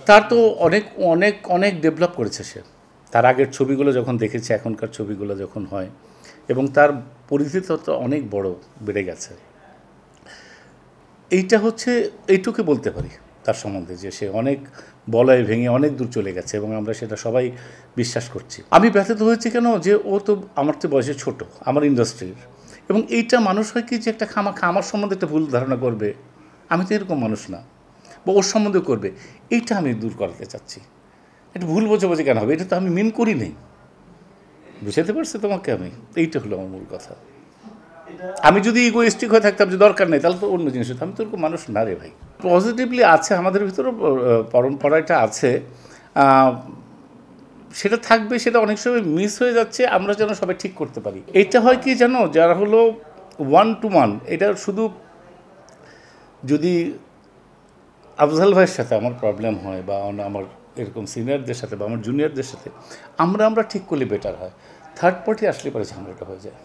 তার তো অনেক অনেক অনেক ডেভেলপ করেছে সে। তার আগের ছবিগুলো যখন দেখেছি, এখনকার ছবিগুলো যখন হয়, এবং তার পরিধি তো অনেক বড় বেড়ে গেছে। এইটা হচ্ছে, এইটুকু বলতে পারি তার সম্বন্ধে, যে সে অনেক বলয় ভেঙে অনেক দূর চলে গেছে, এবং আমরা সেটা সবাই বিশ্বাস করছি। আমি ব্যথিত হয়েছি কেন, যে ও তো আমার তো বয়সে ছোট, আমার ইন্ডাস্ট্রির, এবং এইটা মানুষ হয় কি, যে একটা আমার সম্বন্ধে একটা ভুল ধারণা করবে। আমি তো এরকম মানুষ না, বা ওর সম্বন্ধে করবে, এইটা আমি দূর করাতে চাচ্ছি। এটা ভুল বোঝাবুঝি কেন হবে, এটা তো আমি মিন করি নেই। বুঝাতে পারছি তোমাকে আমি? এইটা হলো আমার মূল কথা। আমি যদি ইগোইস্টিক হয়ে থাকতাম যে দরকার নেই, তাহলে তো অন্য জিনিস হতো। আমি তো ওরকম মানুষ না রে ভাই। পজিটিভলি আছে, আমাদের ভিতরেও পরম্পরাটা আছে, সেটা থাকবে। সেটা অনেক সময় মিস হয়ে যাচ্ছে, আমরা যেন সবাই ঠিক করতে পারি। এটা হয় কি জানো, যারা হলো 1 to 1, এটা শুধু যদি আফজাল ভাইয়ের সাথে আমার প্রবলেম হয়, বা আমার এরকম সিনিয়রদের সাথে বা আমার জুনিয়রদের সাথে আমরা ঠিক করলে বেটার হয়। থার্ড পার্টি আসলে পরে ঝামেলাটা হয়ে যায়।